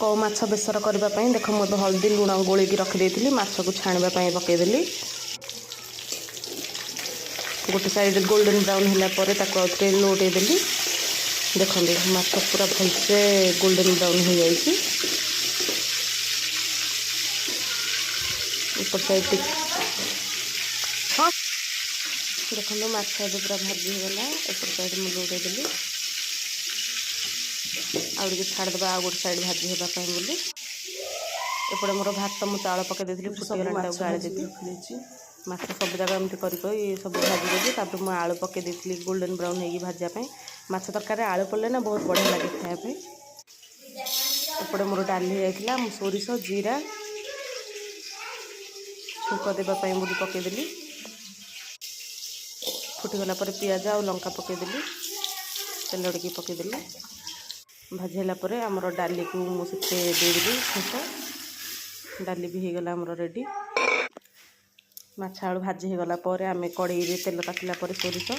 कौ माछ बेसर करने देख मुझे हल्दी लुण गोलिकी रखिदी माछ को छाणवाई पकईदेली गोटे साइड गोल्डन ब्राउन होगापर आउे लौटेदेली देखते माछ पूरा भलसे गोल्डन ब्राउन हो जाए ऊपर साइड हाँ देखो माछ पूरा भाजी होगा ऊपर साइड मुझे लौटेदेली आगे छाड़देवा आ गोटे साइड भाजी होगापाई बोली एपटे मोर भात मुझे चाउल पकई फुटीगला गाड़ी देती माछ सब जगह एमती कर सब भाजी देती मुझे आलू पकई गोल्डन ब्राउन हो भाजापी माछ तरकारी आलू पड़े ना बहुत बढ़िया लगे खायापी एपटे मोर डाली जाइला सोरिष जीरा छुंक देवाई बोली पकईदेली फुटीगला पियाज आ लंका पकईदेली तेल टिके पकईदेली भाजीला आमर डाली को मुझे देदेली छुंक डाली भी होगला आमर रेडी माछ आलू भाजी होगला आम कड़े तेल तातिला सोरिष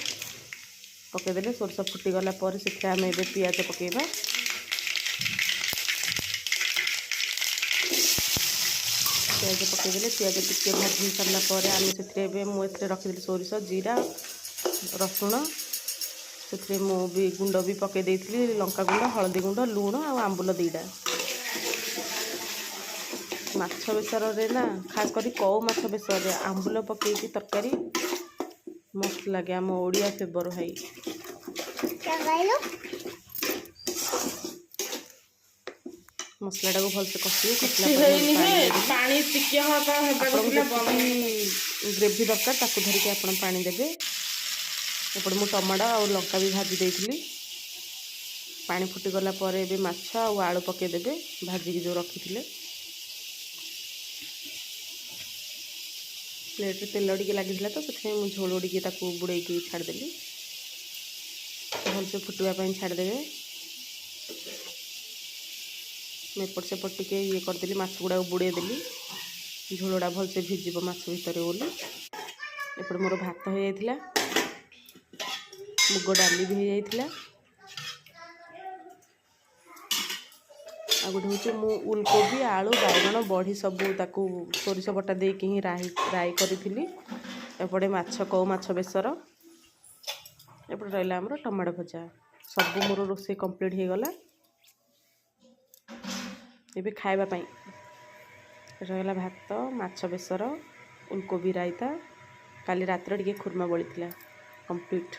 पकईदेले सोरिष फुटीगला से आम ए पियाज पकईबा पियाज पकईदेले पियाज टिके भाजी सारापर आम से मुझे रखीदी सोरिष जीरा रसुण से भी गुंड भी पकई देती लंका गुंड हलदी गुंड लुण आ आंबुल दीटा माछ बेसर ना खास कर कौ माछ बेसर आंबुल पकई तरकारी मस्त लगे आम ओडिया फेवर भाई मसला को भलसे कषिए ग्रेवी दरकार ताकू धरिकी आप पानी देवे एपटे मु टमाटो और लंका भी भाजी देती पानी फुटीगला माछ आ आलू पकईदेवे भाजिकी जो रखी प्लेट तेल टिके लगी तो मुझे झोल टिके बुड़े छाड़देली भलसे फुटवाई छाड़देवे एपट सेपट टिके ये करदेली माछ गुड़ा बुड़ेदेली झोलटा भलसे भिजिब माछ भितर बोली एपटे मोर भात हो जाइथिला मुग डाली भी हो जाइथिला आ गोटे हूँ उलकोबी आलू बैगण बड़ी सबू ताकू सोरिष बटा देकी ही फ्राए करी एपटे माछ कौ माछ बेसर एपटे रहा आमर टमाटो भजा सब मोर रोषे कंप्लीट हो गला ये खावाई रहा भात माछ बेसर उलकोबी रायता काली रात टिके खुरमा बड़ी कंप्लीट।